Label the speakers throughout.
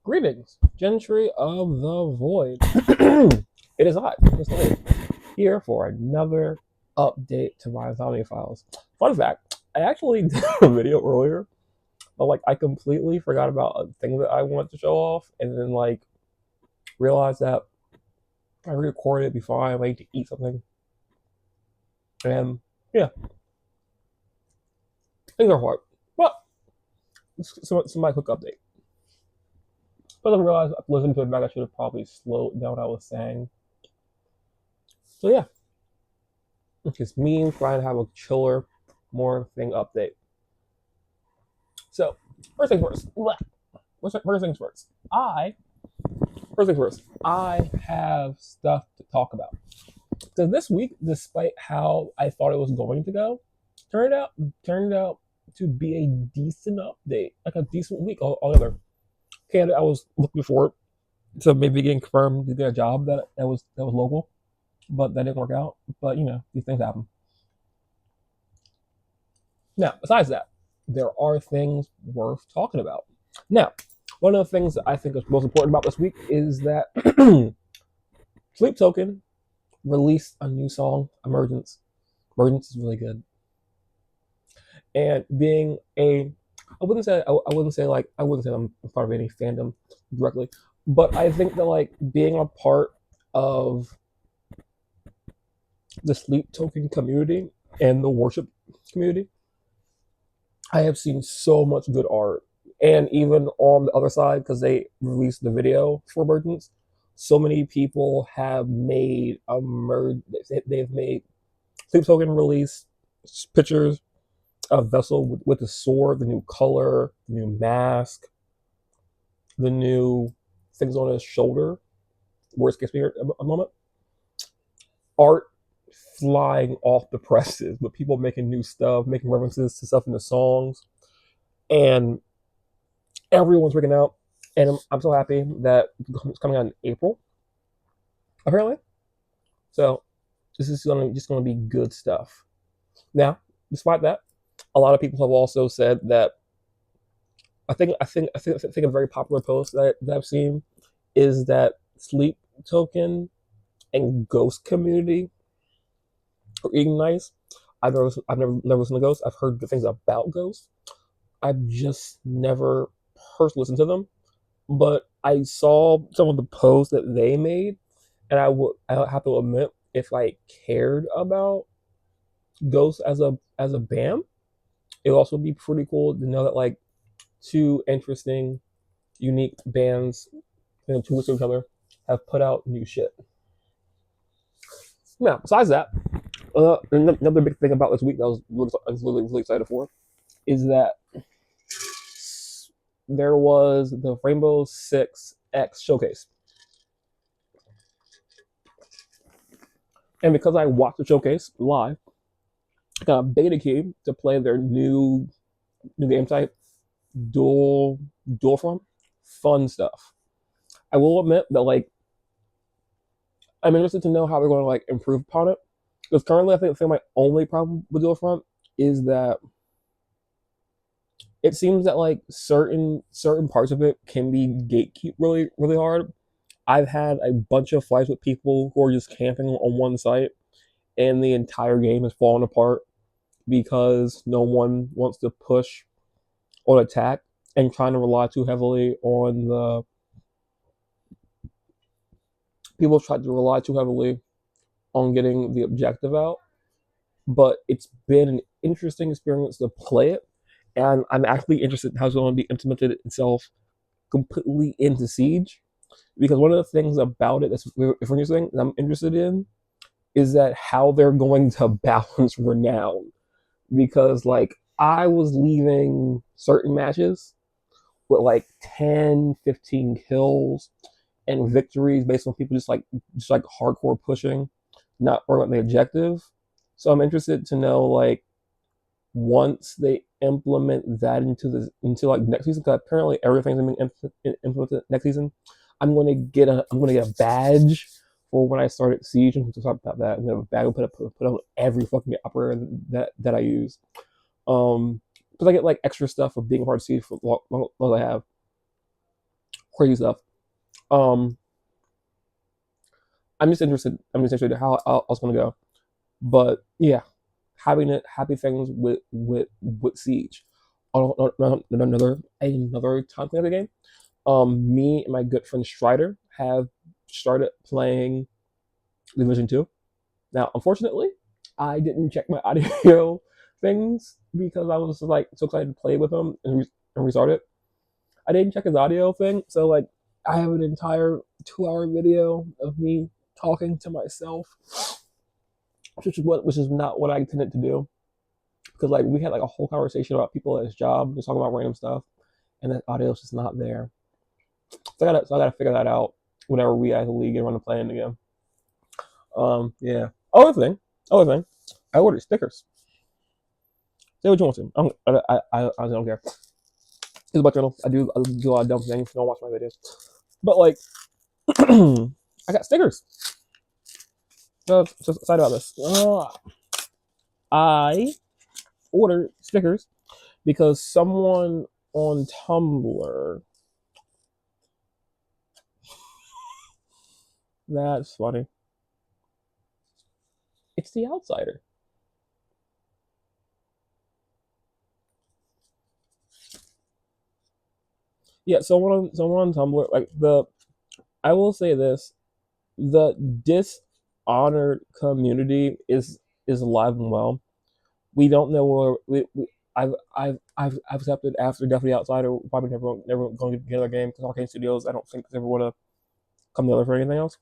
Speaker 1: Greetings, gentry of the void. It is I, CrimsonSlave, here for another update to my Insomnia files. Fun fact, I actually did a video earlier, but I completely forgot about a thing that I wanted to show off, and then realized that I recorded it before I went to eat something. And yeah, things are hard. But it's my quick update. But I realized after listening to it back, I should have probably slowed down what I was saying. So yeah, it's me trying to have a chiller, more thing update. So first things first. First things first. I have stuff to talk about. So this week, despite how I thought it was going to go, turned out to be a decent update, like a decent week altogether. Okay, I was looking forward to maybe getting confirmed to get a job that was local, but that didn't work out. But these things happen. Now, besides that, there are things worth talking about. Now, one of the things that I think is most important about this week is that Sleep Token released a new song, Emergence. Emergence is really good. And being I wouldn't say I'm part of any fandom directly, but I think that being a part of the Sleep Token community and the worship community, I have seen so much good art. And even on the other side, because they released the video for Emergence, so many people have made they've made Sleep Token release pictures of Vessel with the sword, the new color, the new mask, the new things on his shoulder. Worst case here a moment. Art flying off the presses, with people making new stuff, making references to stuff in the songs, and everyone's freaking out. And I'm so happy that it's coming out in April, apparently. So this is just gonna be good stuff. Now, despite that, a lot of people have also said that I think a very popular post that I've seen is that Sleep Token and Ghost community are eating nice. I've never listened to Ghost. I've heard good things about Ghost. I've just never personally listened to them, but I saw some of the posts that they made, and I have to admit, if I cared about Ghost as a band, it would also be pretty cool to know that two interesting, unique bands, two with each other, have put out new shit. Now, besides that, another big thing about this week that I was really excited for is that there was the Rainbow Six X showcase. And because I watched the showcase live, I got a beta key to play their new game type, Dual Front. Fun stuff. I will admit that I'm interested to know how they're going to improve upon it. Because currently, I think my only problem with Dual Front is that it seems that certain parts of it can be gatekeep really hard. I've had a bunch of fights with people who are just camping on one site, and the entire game has fallen apart because no one wants to push or attack and trying to rely too heavily on the people tried to rely too heavily on getting the objective out. But it's been an interesting experience to play it, and I'm actually interested in how it's going to be implemented itself completely into Siege, because one of the things about it that's interesting that I'm interested in is that how they're going to balance renown, because I was leaving certain matches with 10, 15 kills and victories based on people just hardcore pushing, not worrying about the objective. So I'm interested to know once they implement that into next season, because apparently everything's being implemented next season. I'm gonna get a badge for when I started Siege, and to talk about that, I'm gonna have a badge put on every fucking operator that I use. Because I get extra stuff for being a part of Siege for as long as I have. crazy stuff. Um, I'm just interested. I'm just interested in how it's gonna go. But yeah, having it happy things with Siege. Another time playing the game. Me and my good friend Strider have started playing Division Two. Now, unfortunately, I didn't check my audio things because I was like so excited to play with him and restart it. I didn't check his audio thing, so like I have an entire 2 hour video of me talking to myself, which is not what I intended to do. Because like we had like a whole conversation about people at his job, just talking about random stuff, and that audio's just not there. So I gotta figure that out whenever we as a league get around to playing again. Yeah. Other thing, I ordered stickers. Say what you want to. I don't care. It's my channel. I do a lot of dumb things. Don't watch my videos. But like, I got stickers. Just excited about this. I ordered stickers because someone on Tumblr. That's funny. It's the Outsider. Yeah, someone on Tumblr, like I will say this: the Dishonored community is alive and well. We don't know where I've accepted after Definitely Outsider. We're probably never going to get another game because Arcane Studios, I don't think ever want to come together for anything else.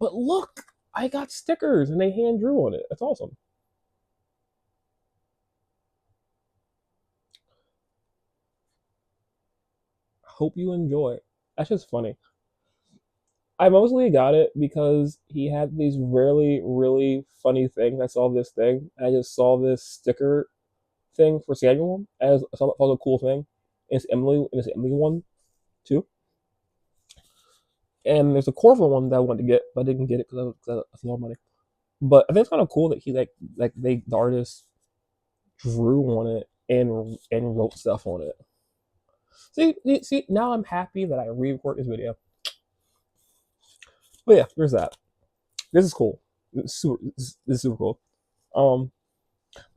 Speaker 1: But look, I got stickers and they hand drew on it. That's awesome. Hope you enjoy. That's just funny. I mostly got it because he had these really, really funny things. I saw this thing. I just saw this sticker thing for Samuel as I thought was a cool thing. It's Emily one too. And there's a Corvo one that I wanted to get, but I didn't get it because that's a lot of money. But I think it's kind of cool that he the artist drew on it and wrote stuff on it. See, now I'm happy that I re-record this video. But yeah, there's that. This is cool. This is super cool. Um,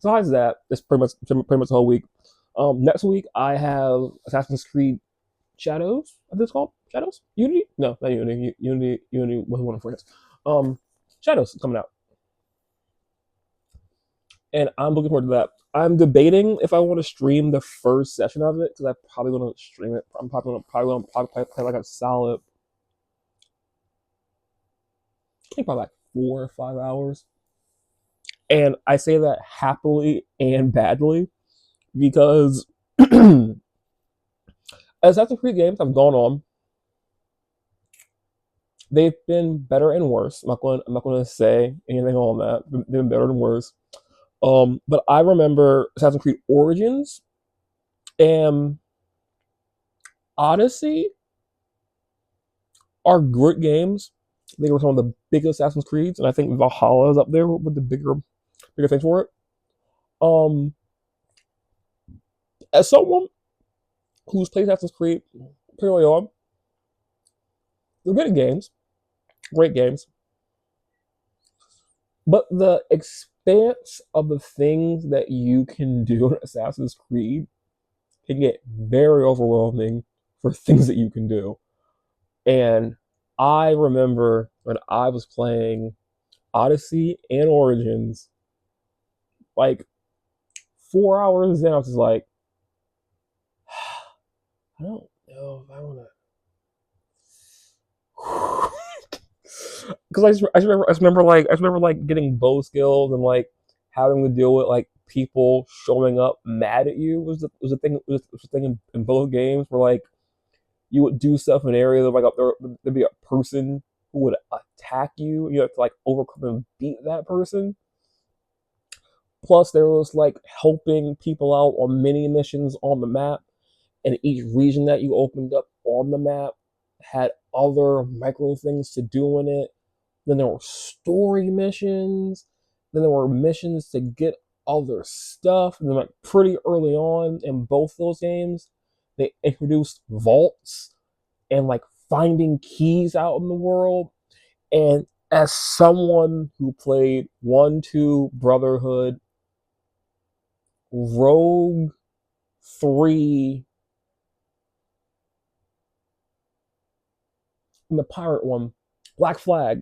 Speaker 1: Besides that, it's pretty much the whole week. Next week I have Assassin's Creed Shadows. I think it's called Shadows. Unity? No, not Unity. Unity was one of France. Shadows is coming out, and I'm looking forward to that. I'm debating if I want to stream the first session of it because I'm probably going to stream it. I'm probably play like a solid, I think probably like 4 or 5 hours. And I say that happily and badly because Assassin's Creed games have gone on. They've been better and worse. I'm not going to say anything on that. They've been better and worse. But I remember Assassin's Creed Origins and Odyssey are great games. They were some of the biggest Assassin's Creeds, and I think Valhalla is up there with the bigger things for it. Um, as someone who's played Assassin's Creed pretty early on, they're good at games, great games, but the expanse of the things that you can do in Assassin's Creed can get very overwhelming for things that you can do. And I remember when I was playing Odyssey and Origins, like 4 hours in, I was just like, I don't know if I want to. Because I just remember like getting bow skills and like having to deal with like people showing up mad at you was a thing was a thing in both games where like you would do stuff in areas of like there'd be a person who would attack you. You have to like overcome and beat that person. Plus, there was like helping people out on mini missions on the map, and each region that you opened up on the map had other micro things to do in it. Then there were story missions. Then there were missions to get other stuff. And then, like pretty early on in both those games, they introduced vaults and like finding keys out in the world. And as someone who played 1, 2, Brotherhood, Rogue, 3, and the pirate one, Black Flag,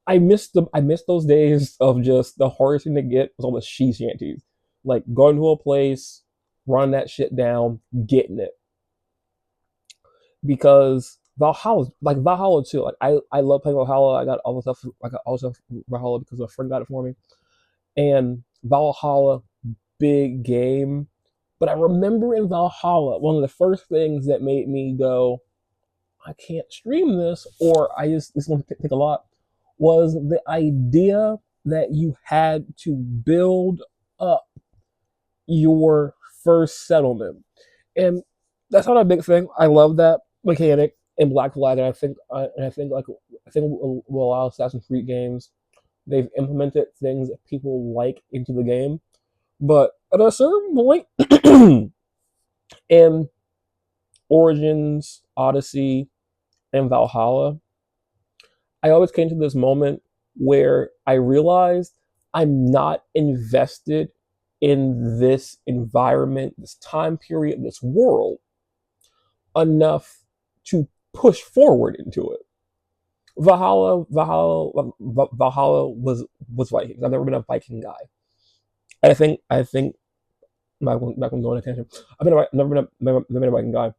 Speaker 1: I missed those days of just the hardest thing to get was all the she shanties. Like going to a place, running that shit down, getting it. Because Valhalla too. Like I love playing Valhalla. I got all the stuff from Valhalla because a friend got it for me. And Valhalla, big game. But I remember in Valhalla, one of the first things that made me go, I can't stream this, or this is going to take a lot, was the idea that you had to build up your first settlement. And that's not a big thing. I love that mechanic in Black Flag, and I think will allow Assassin's Creed games. They've implemented things that people like into the game, but at a certain point, in Origins, Odyssey, and Valhalla, I always came to this moment where I realized I'm not invested in this environment, this time period, this world enough to push forward into it. Valhalla was Vikings. I've never been a Viking guy. I think not going to go into attention. Never been a Viking guy.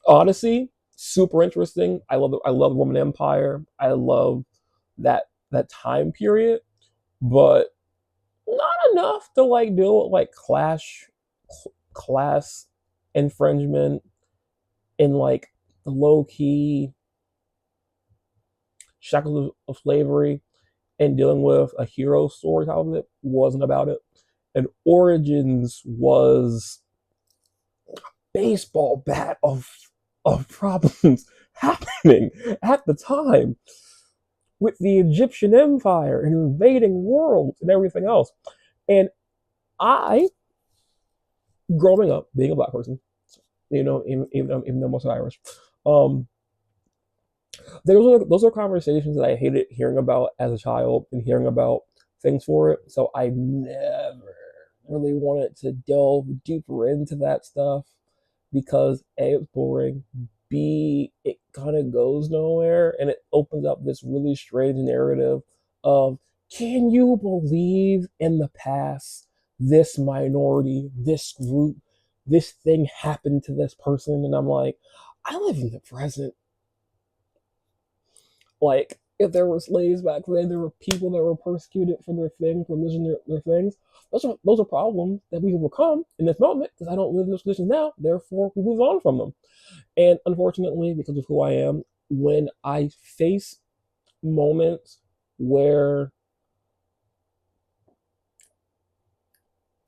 Speaker 1: Odyssey, super interesting. I love the Roman Empire. I love that time period, but not enough to like deal with like class infringement and like the low key shackles of slavery and dealing with a hero story out of it wasn't about it. And Origins was baseball bat of problems happening at the time with the Egyptian Empire and invading worlds and everything else. And I, growing up, being a black person, even though most are Irish, those are conversations that I hated hearing about as a child and hearing about things for it. So I never really wanted to delve deeper into that stuff because A, it's boring, B, it kind of goes nowhere, and it opens up this really strange narrative of, can you believe in the past this minority, this group, this thing happened to this person? And I'm like, I live in the present. Like, if there were slaves back then, there were people that were persecuted for their things, religion, their things. Those are problems that we overcome in this moment because I don't live in those conditions now. Therefore, we move on from them. And unfortunately, because of who I am, when I face moments where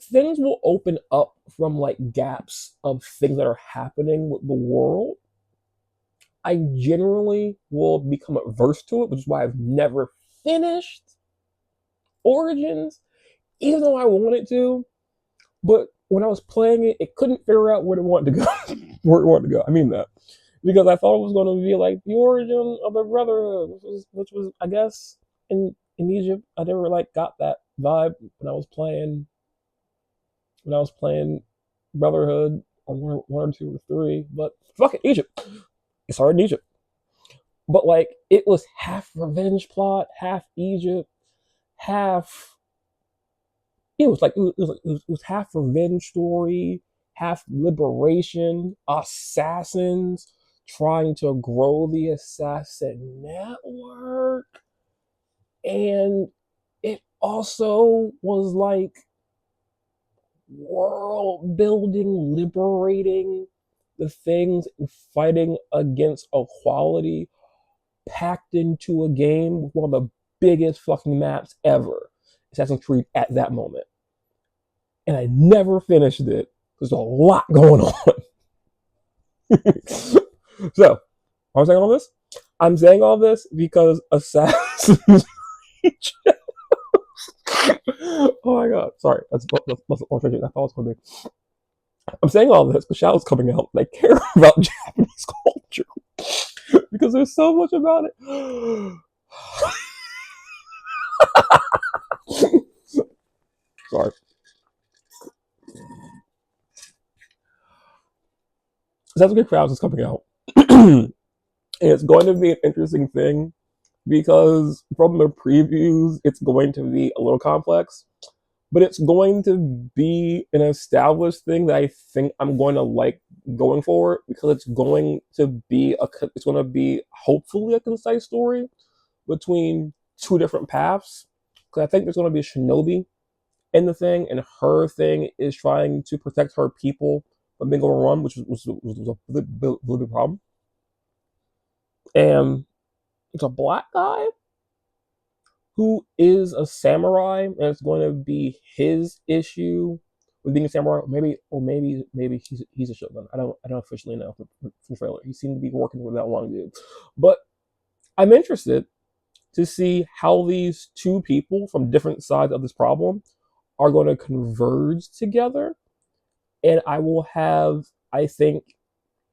Speaker 1: things will open up from like gaps of things that are happening with the world, I generally will become averse to it, which is why I've never finished Origins, even though I wanted to. But when I was playing it, it couldn't figure out where it wanted to go. Where it wanted to go. I mean that. Because I thought it was going to be like the origin of the Brotherhood, which was I guess, in Egypt. I never like got that vibe when I was playing Brotherhood on one or two or three. But fuck it, Egypt. It started in Egypt. But like it was half revenge plot, half Egypt, half it was half revenge story, half liberation, assassins trying to grow the assassin network, and it also was like world building, liberating the things, and fighting against equality, packed into a game with one of the biggest fucking maps ever. Assassin's Creed at that moment. And I never finished it. There's a lot going on. So, why am I saying all this? I'm saying all this because Assassin's Creed. Oh my god. Sorry. That's I thought it was going to be. I'm saying all this because Shadow's coming out and I care about Japanese culture because there's so much about it. Sorry. Sasuke Crowds is coming out. And it's going to be an interesting thing because from the previews, it's going to be a little complex, but it's going to be an established thing that I think I'm going to like going forward because it's going to be hopefully a concise story between two different paths. Because I think there's going to be a shinobi in the thing, and her thing is trying to protect her people from being overrun, which was a really big problem. And it's a black guy who is a samurai, and it's going to be his issue with being a samurai. Maybe he's a shogun. I don't officially know from the trailer. He seemed to be working with that one dude, but I'm interested to see how these two people from different sides of this problem are going to converge together. And I will have, I think,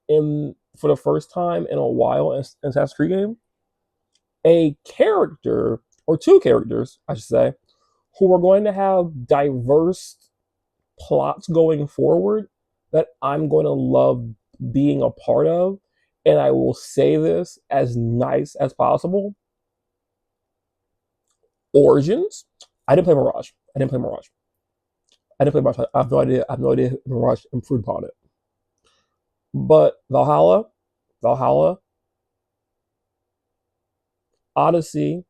Speaker 1: in for the first time in a while in Assassin's Creed game, a character or two characters, I should say, who are going to have diverse plots going forward that I'm going to love being a part of. And I will say this as nice as possible. Origins. I didn't play Mirage. I didn't play Mirage. I didn't play Mirage. I have no idea. I have no idea if Mirage improved upon it. But Valhalla, Odyssey,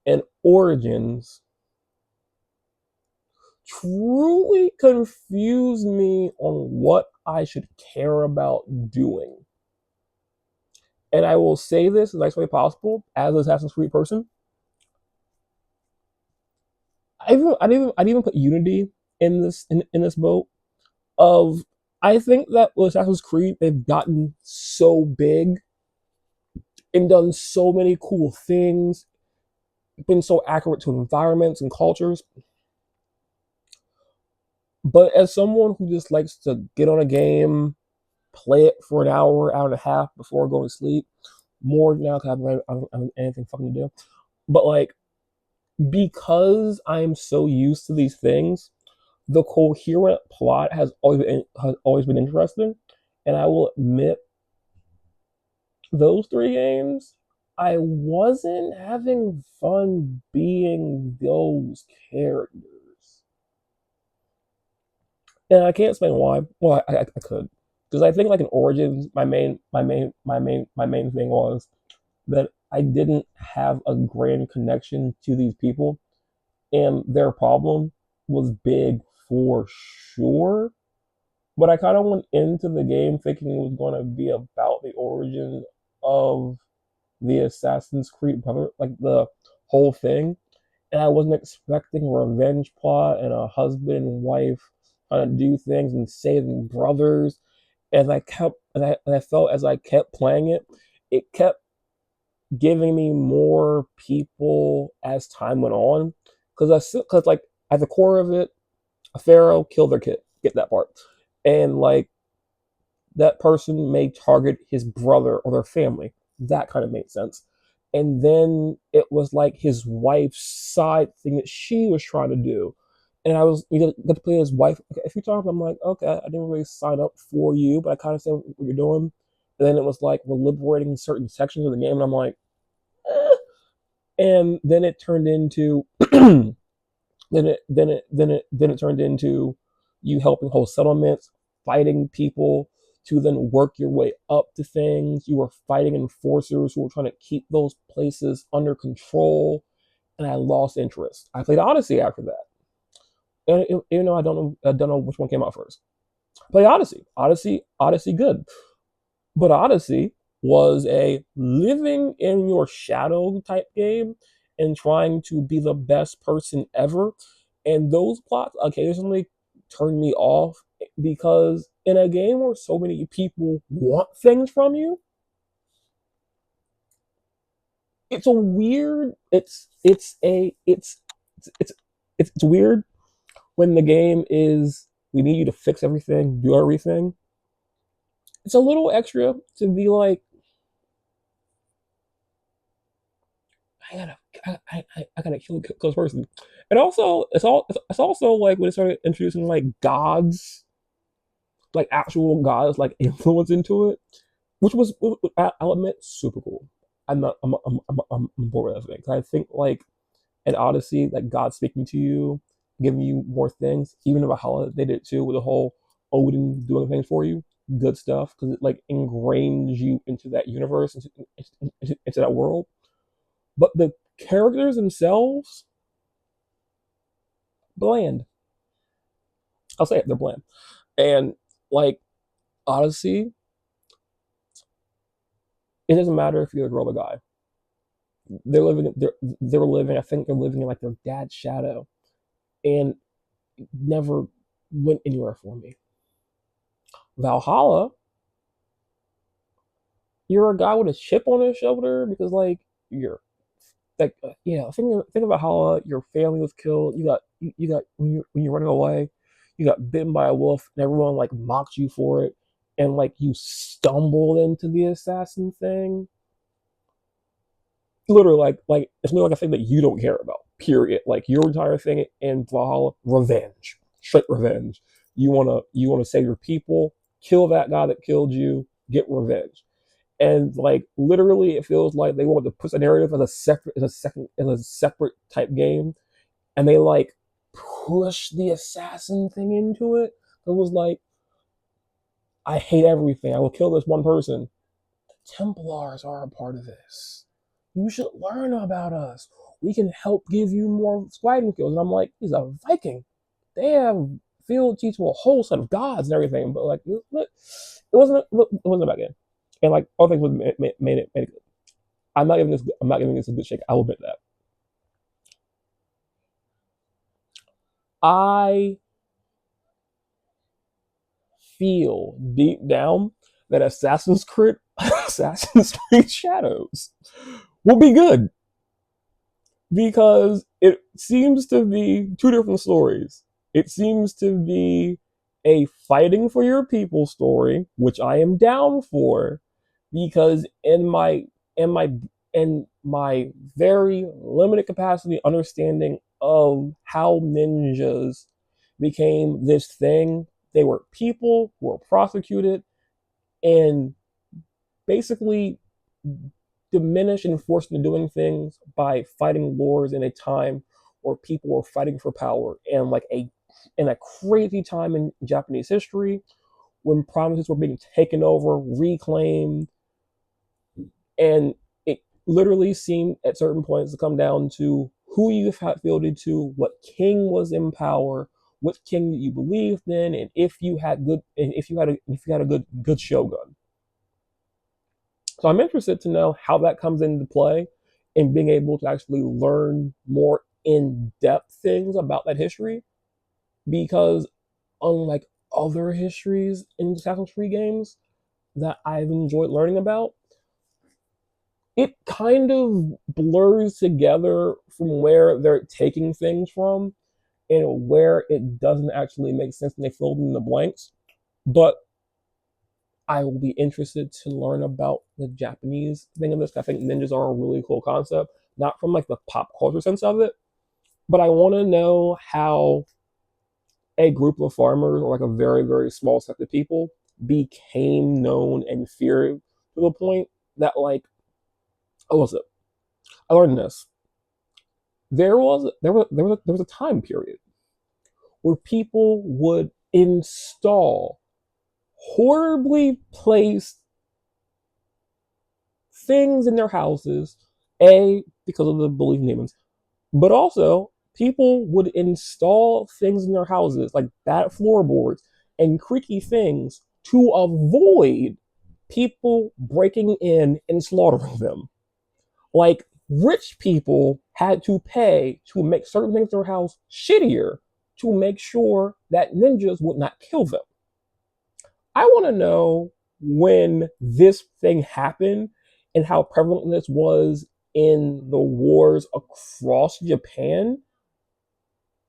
Speaker 1: and Origins truly confuse me on what I should care about doing. And I will say this as nice way possible as an Assassin's Creed person. I'd even put Unity in this boat of I think that with Assassin's Creed they've gotten so big and done so many cool things, been so accurate to environments and cultures. But as someone who just likes to get on a game, play it for an hour and a half before going to sleep, more now because I don't have anything fucking to do. But like, because I'm so used to these things, the coherent plot has always been interesting. And I will admit, those three games, I wasn't having fun being those characters. And I can't explain why. Well, I could, because I think like in Origins, my main thing was that I didn't have a grand connection to these people, and their problem was big for sure. But I kind of went into the game thinking it was going to be about the origin of the Assassin's Creed brother, like the whole thing. And I wasn't expecting a revenge plot and a husband and wife trying to do things and saving brothers. And I felt as I kept playing it, it kept giving me more people as time went on. Because like at the core of it, a pharaoh killed their kid. Get that part. And like that person may target his brother or their family. That kind of made sense. And then it was like his wife's side thing that she was trying to do. And you got to play his wife a few times. I'm like, okay, I didn't really sign up for you, but I kind of see what you're doing. And then it was like we're liberating certain sections of the game, and I'm like, eh. And then it turned into then it turned into you helping whole settlements, fighting people to then work your way up to things. You were fighting enforcers who were trying to keep those places under control, and I lost interest. I played Odyssey after that, and even though I don't know which one came out first. Play Odyssey. Odyssey, good. But Odyssey was a living in your shadow type game and trying to be the best person ever. And those plots occasionally turn me off because in a game where so many people want things from you, it's a weird it's weird when the game is we need you to fix everything, do everything. It's a little extra to be like, I gotta, I gotta kill this person. And also, it's also like when it started introducing like gods, like actual gods, like influence into it, which was, I'll admit, super cool. I'm not, I'm bored with that thing. I think like an Odyssey, like God speaking to you, giving you more things. Even in Valhalla, they did it too with the whole Odin doing things for you. Good stuff because it like ingrains you into that universe, into that world. But the characters themselves, bland. I'll say it, they're bland. And like Odyssey, it doesn't matter if you're a girl or a guy. They're living. I think they're living in like their dad's shadow, and never went anywhere for me. Valhalla, you're a guy with a chip on his shoulder because like you're like yeah. Think about how your family was killed. You got when you're running away, you got bitten by a wolf, and everyone like mocked you for it, and like you stumbled into the assassin thing. Literally, like it's more like a thing that you don't care about. Period. Like your entire thing in Valhalla, revenge, straight revenge. You wanna save your people, kill that guy that killed you, get revenge. And like literally, it feels like they wanted to put the narrative as a separate type game, and they like push the assassin thing into it. It was like, I hate everything. I will kill this one person. Templars are a part of this. You should learn about us. We can help give you more fighting skills. And I'm like, he's a Viking. They have field teach a whole set of gods and everything, but like, it wasn't about game. And like all things made it good. I'm not giving this a good shake. I will admit that. I feel deep down that Assassin's Creed Shadows will be good because it seems to be two different stories. It seems to be a fighting for your people story, which I am down for, because in my very limited capacity understanding of how ninjas became this thing, they were people who were prosecuted and basically diminished and forced into doing things by fighting wars in a time where people were fighting for power, and like a crazy time in Japanese history when provinces were being taken over, reclaimed, and it literally seemed at certain points to come down to who you fielded to, what king was in power, what king that you believed in, and if you had a good shogun. So I'm interested to know how that comes into play in being able to actually learn more in-depth things about that history, because unlike other histories in Assassin's Creed games that I've enjoyed learning about, it kind of blurs together from where they're taking things from and where it doesn't actually make sense and they fill in the blanks. But I will be interested to learn about the Japanese thing of this. I think ninjas are a really cool concept, not from like the pop culture sense of it, but I want to know how a group of farmers or like a very, very small set of people became known and feared to the point that like, oh, what's it? I learned this. There was a time period where people would install horribly placed things in their houses, A, because of the belief in demons, but also people would install things in their houses, like bad floorboards and creaky things, to avoid people breaking in and slaughtering them. Like, rich people had to pay to make certain things in their house shittier to make sure that ninjas would not kill them. I want to know when this thing happened and how prevalent this was in the wars across Japan,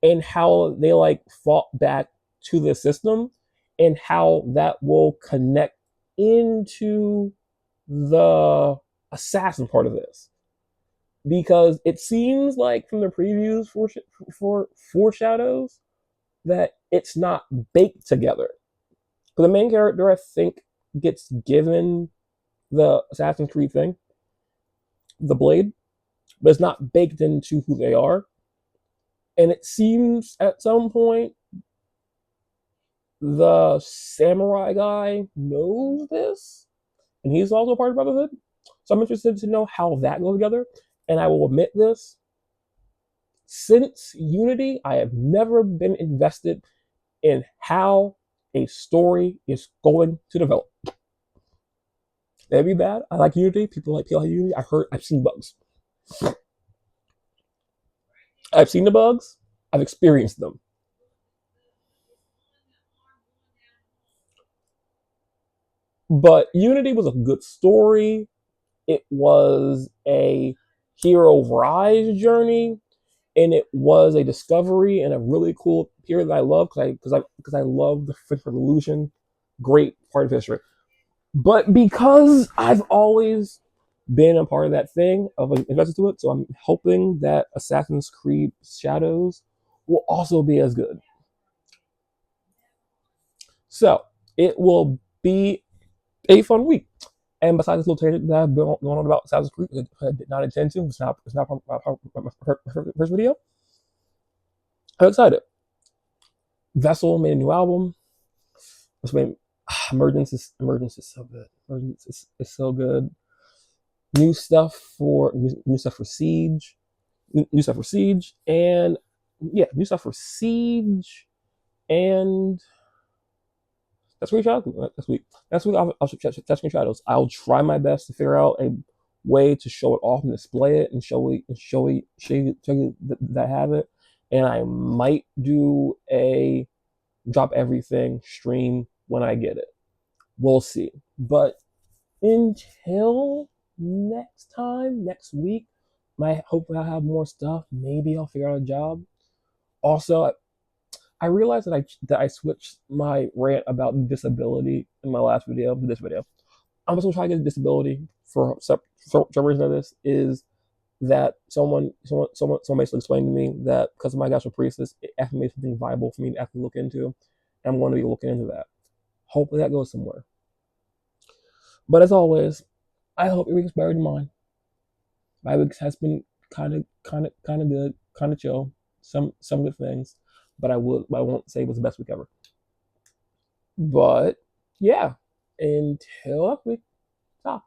Speaker 1: and how they like fought back to the system and how that will connect into the assassin part of this. Because it seems like from the previews for foreshadows that it's not baked together. But the main character, I think, gets given the Assassin's Creed thing, the blade, but it's not baked into who they are. And it seems at some point the samurai guy knows this, and he's also part of Brotherhood. So I'm interested to know how that goes together. And I will admit this: since Unity, I have never been invested in how a story is going to develop. That'd be bad. I like Unity. People like Unity. I've seen bugs. I've seen the bugs. I've experienced them. But Unity was a good story. It was a hero rise journey, and it was a discovery and a really cool period that I love because I love the French Revolution. Great part of history. But because I've always been a part of that thing, of invested to it, so I'm hoping that Assassin's Creed Shadows will also be as good. So it will be a fun week. And besides this little tangent that I've been going on about Assassin's Creed, I did not intend to. It's not my first video. I'm excited. Vessel made a new album. Emergence is so good. Emergence is so good. New stuff for Siege. New stuff for Siege, and yeah, new stuff for Siege, and that's screenshots this week. Next week I'll test screenshots. I'll try my best to figure out a way to show it off and display it and show you that I have it. And I might do a drop everything stream when I get it. We'll see. But until next week, hopefully I'll have more stuff. Maybe I'll figure out a job. Also, I realized that I switched my rant about disability in my last video to this video. I'm also trying to get a disability for some reason of this is that someone basically explained to me that because of my gastroparesis, it actually made something viable for me to actually look into. And I'm going to be looking into that. Hopefully that goes somewhere. But as always, I hope your week is better than mine. My week has been kind of good, kind of chill. Some good things, but I won't say it was the best week ever. But yeah, until next week, stop.